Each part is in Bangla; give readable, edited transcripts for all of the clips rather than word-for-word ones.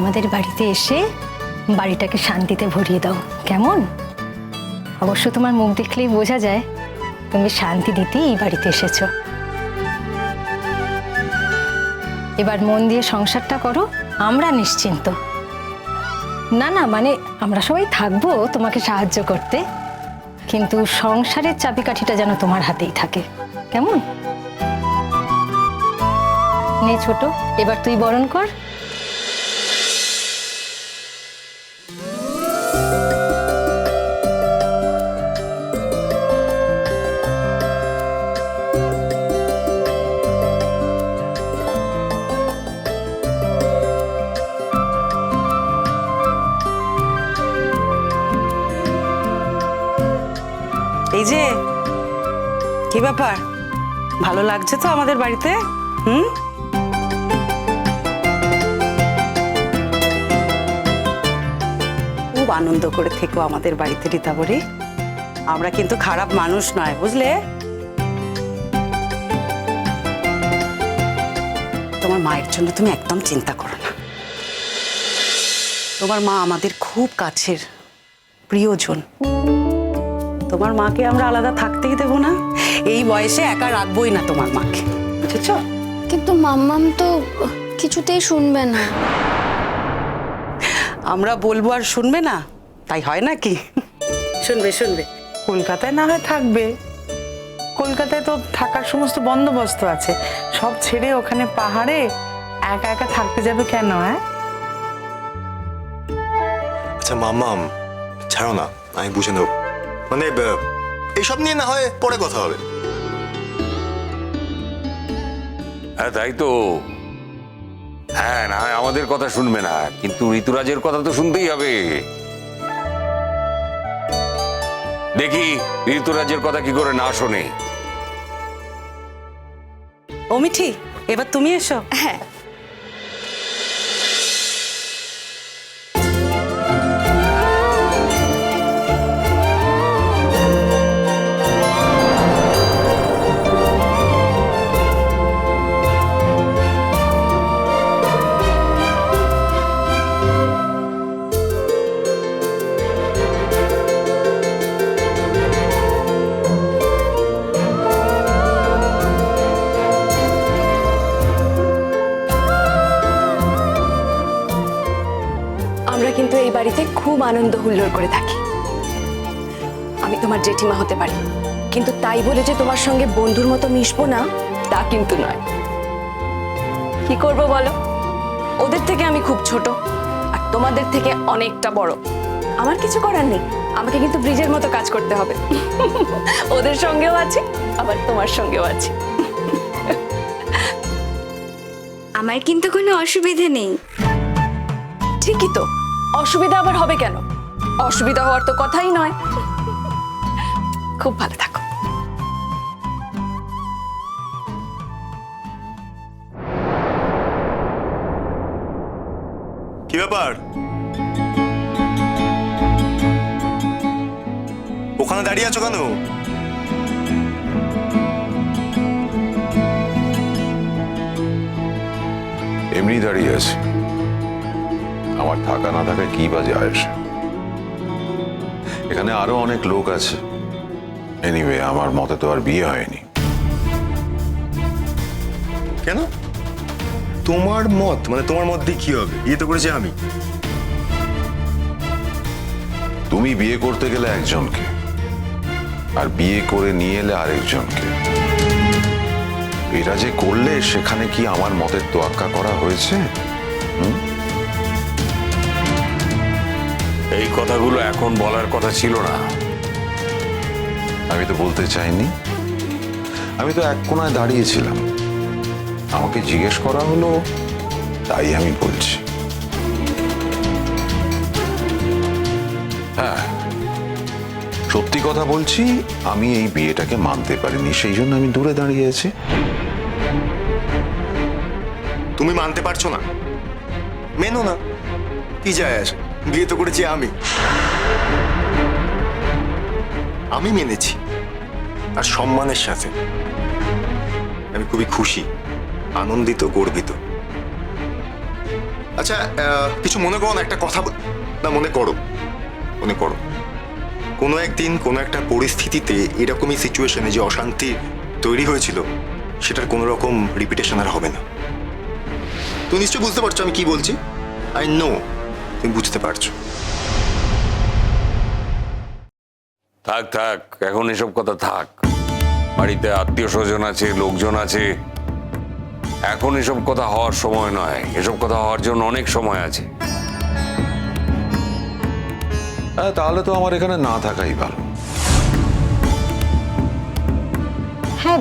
আমাদের বাড়িতে এসে বাড়িটাকে শান্তিতে ভরিয়ে দাও, কেমন? অবশ্য তোমার মুখ দেখলেই বোঝা যায় তুমি শান্তি দিতেই এই বাড়িতে এসেছো। এবার মন দিয়ে সংসারটা করো, আমরা নিশ্চিন্ত। না না, মানে আমরা সবাই থাকবো তোমাকে সাহায্য করতে, কিন্তু সংসারের চাবিকাঠিটা যেন তোমার হাতেই থাকে, কেমন? নে ছোট, এবার তুই বরণ কর। এই যে কি ব্যাপার, ভালো লাগছে তো আমাদের বাড়িতে? খুব আনন্দ করে থেকো আমাদের বাড়িতে রীতাবরী। আমরা কিন্তু খারাপ মানুষ নয়, বুঝলে? তোমার মায়ের জন্য তুমি একদম চিন্তা করো না। তোমার মা আমাদের খুব কাছের প্রিয়জন। তোমার মাকে আমরা আলাদা থাকতেই দেবো না, এই বয়সে একা রাখবোই না তোমার মাকে, বুঝেছ? কিন্তু মাম্মাম তো কিছুতেই শুনবে না। আমরা বলবো আর শুনবে না, তাই হয় নাকি? শুনবে শুনবে। কলকাতায় না হয় থাকবে, কলকাতায় তো থাকার সমস্ত বন্দোবস্ত আছে। সব ছেড়ে ওখানে পাহাড়ে একা একা থাকতে যাবে কেন? আচ্ছা মাম্মাম, ছাড়ো না, আমি বুঝে নেব। মানে এইসব নিয়ে না হয় পরে কথা হবে। হ্যাঁ তাই তো। হ্যাঁ, না হয় আমাদের কথা শুনবে না, কিন্তু ঋতুরাজের কথা তো শুনতেই হবে। দেখি ঋতুরাজের কথা কি করে না শোনে। ও মিঠি, এবার তুমি এসো। হ্যাঁ, আমরা কিন্তু এই বাড়িতে খুব আনন্দ হুল্লোড় করে থাকি। আমি তোমার জেঠিমা হতে পারি, কিন্তু তাই বলে যে তোমার সঙ্গে বন্ধুর মতো মিশবো না তা কিন্তু নয়। কি করব বলো? ওদের থেকে আমি খুব ছোট, আর তোমাদের থেকে অনেকটা বড়। আমার কিছু করার নেই, আমাকে কিন্তু ব্রিজের মতো কাজ করতে হবে। ওদের সঙ্গেও আছি, আবার তোমার সঙ্গেও আছি। আমার কিন্তু কোনো অসুবিধে নেই। ঠিকই তো, অসুবিধা আবার হবে কেন? অসুবিধা হওয়ার তো কথাই নয়। খুব ভালো থাকো। কি ব্যাপার, ওখানে দাঁড়িয়ে আছো কেন? এমনি দাঁড়িয়ে আছে, আমার থাকা না থাকা কি বাজে আসে। এখানে আরো অনেক লোক আছে। এনিওয়ে, আমার মতে তো আর বিয়ে হয়নি। কেন? তোমার মত মানে তোমার মত দিয়ে কি হবে? বিয়ে তো করেছি আমি। তুমি বিয়ে করতে গেলে একজনকে, আর বিয়ে করে নিয়ে এলে আরেকজনকে। এটা যে করলে সেখানে কি আমার মতের তোয়াক্কা করা হয়েছে? এই কথাগুলো এখন বলার কথা ছিল না। আমি তো বলতে চাইনি, আমি তো এক কোনায় দাঁড়িয়েছিলাম। আমাকে জিজ্ঞেস করা হলো, তাই আমি বলছি। হ্যাঁ, সত্যি কথা বলছি, আমি এই বিয়েটাকে মানতে পারিনি, সেই জন্য আমি দূরে দাঁড়িয়ে আছি। তুমি মানতে পারছো না, মেনো না, কি যায় আসে? বিয়ে তো করেছি আমি। আমি মেনেছি, আর সম্মানের সাথে। আমি খুবই খুশি, আনন্দিত, গর্বিত। আচ্ছা কিছু মনে করো না, একটা কথা না, মনে করো, মনে করো কোনো একদিন কোনো একটা পরিস্থিতিতে এরকমই সিচুয়েশনে যে অশান্তি তৈরি হয়েছিল সেটার কোনো রকম রিপিটেশন আর হবে না। তুমি নিশ্চয়ই বুঝতে পারছো আমি কি বলছি। আই নো তুমি বুঝতে পারছো। থাক থাক, এখন এসব কথা থাক। বাড়িতে আত্মীয় স্বজন আছে, লোকজন আছে, এখন এসব কথা হওয়ার সময় নয়। এসব কথা হওয়ার জন্য অনেক সময় আছে। হ্যাঁ, তাহলে তো আমার এখানে না থাকাই ভালো। হ্যাঁ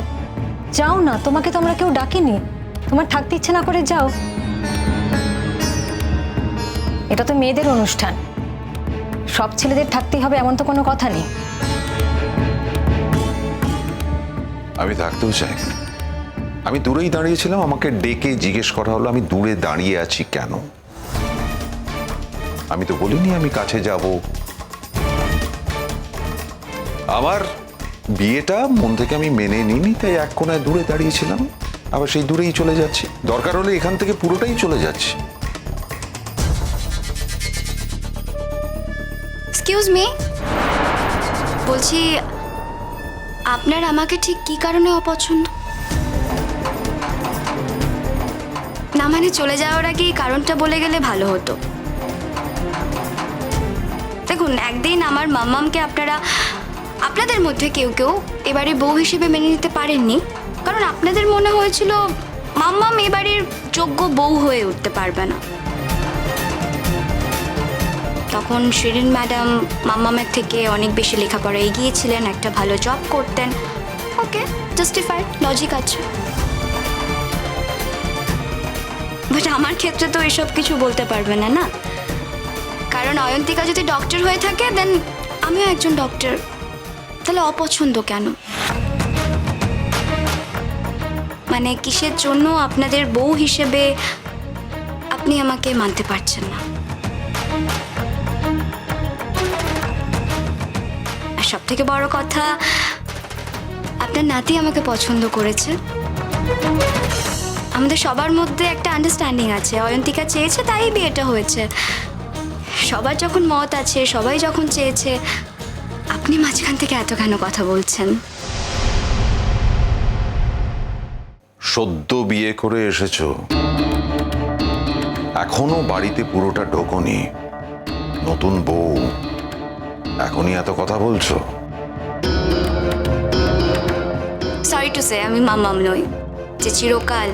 যাও না, তোমাকে তো আমরা কেউ ডাকিনি, তোমার থাকতে ইচ্ছে না করে যাও। এটা তো মেয়েদের অনুষ্ঠান, সব ছেলেদের থাকতেই হবে এমন তো কোনো কথা নেই। আমি থাকতেও চাই না। আমি দূরেই দাঁড়িয়েছিলাম, আমাকে ডেকে জিজ্ঞেস করা হলো আমি দূরে দাঁড়িয়ে আছি কেন। আমি তো বলিনি আমি কাছে যাব। আমার বিয়েটা মন থেকে আমি মেনে নিইনি, তাই এক কোনায় দূরে দাঁড়িয়েছিলাম, আবার সেই দূরেই চলে যাচ্ছি। দরকার হলে এখান থেকে পুরোটাই চলে যাচ্ছে। এক্সকিউজ মি, বলছি আপনার আমাকে ঠিক কি কারণে অপছন্দ? না মানে চলে যাওয়ার আগে এই কারণটা বলে গেলে ভালো হতো। দেখুন, একদিন আমার মাম্মামকে আপনাদের মধ্যে কেউ কেউ এবারে বউ হিসেবে মেনে নিতে পারেননি, কারণ আপনাদের মনে হয়েছিল মাম্মাম এবারের যোগ্য বউ হয়ে উঠতে পারবে না। তখন শিরিন ম্যাডাম মাম্মামের থেকে অনেক বেশি লেখাপড়া এগিয়েছিলেন, একটা ভালো জব করতেন। ওকে, জাস্টিফাইড, লজিক আছে। বাট আমার ক্ষেত্রে তো এসব কিছু বলতে পারবে না, না? কারণ অয়ন্তিকা যদি ডক্টর হয়ে থাকে দেন আমিও একজন ডক্টর, তাহলে অপছন্দ কেন? মানে কিসের জন্য আপনাদের বউ হিসেবে আপনি আমাকে মানতে পারছেন না? আর সব থেকে বড় কথা, আপনার নাতি আমাকে পছন্দ করেছে। আমাদের সবার মধ্যে একটা আন্ডারস্ট্যান্ডিং আছে, অয়ন্তিকা চেয়েছে তাই বিয়েটা হয়েছে। সবার যখন মত আছে, সবাই যখন চেয়েছে, আপনি মাঝখান থেকে এত কেন কথা বলছেন? সদ্য বিয়ে করে এসেছো, এখনো বাড়িতে পুরোটা ঢোকনি, নতুন বউ, এখনই এত কথা বলছো? সরি টু সে, আমি মাম্মাম নই যে চিরকাল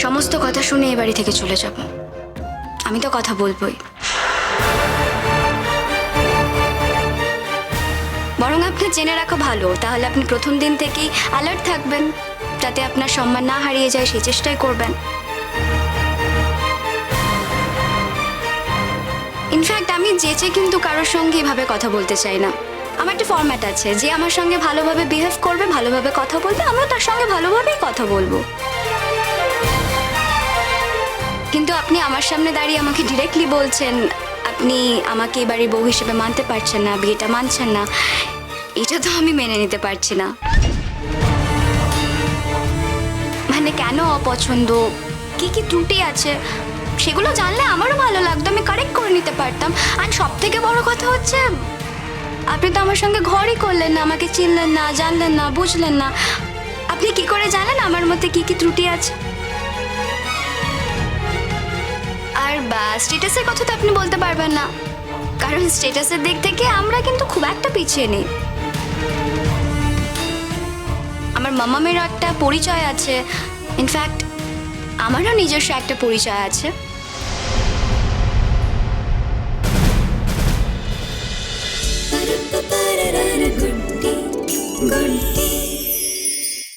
সমস্ত কথা শুনে এ বাড়ি থেকে চলে যাব। আমি তো কথা বলবোই, বরং আপনার জেনে রাখা ভালো, তাহলে আপনি প্রথম দিন থেকেই অ্যালার্ট থাকবেন, যাতে আপনার সম্মান না হারিয়ে যায় সেই চেষ্টাই করবেন। ইনফ্যাক্ট আমি যেচে কিন্তু কারোর সঙ্গে এভাবে কথা বলতে চাই না। আমার একটা ফরম্যাট আছে, যে আমার সঙ্গে ভালোভাবে বিহেভ করবে, ভালোভাবে কথা বলবে, আমিও তার সঙ্গে ভালোভাবেই কথা বলবো। কিন্তু আপনি আমার সামনে দাঁড়িয়ে আমাকে ডিরেক্টলি বলছেন আপনি আমাকে এবারে বউ হিসেবে মানতে পারছেন না, বিয়েটা মানছেন না, এটা তো আমি মেনে নিতে পারছি না। মানে কেন অপছন্দ, কি কি ত্রুটি আছে সেগুলো জানলে আমারও ভালো লাগতো, আমি কারেক্ট করে নিতে পারতাম। আর সব থেকে বড় কথা হচ্ছে, আপনি তো আমার সঙ্গে ঘরই করলেন না, আমাকে চিনলেন না, জানলেন না, বুঝলেন না। আপনি কি করে জানেন আমার মধ্যে কি কি ত্রুটি আছে? আর স্ট্যাটাসের কথা তো আপনি বলতে পারবেন না, কারণ স্ট্যাটাসের দিক থেকে আমরা কিন্তু খুব একটা পিছিয়ে নেই। আমার মামামেরও একটা পরিচয় আছে, ইনফ্যাক্ট আমারও নিজস্ব একটা পরিচয় আছে। গুড্ডি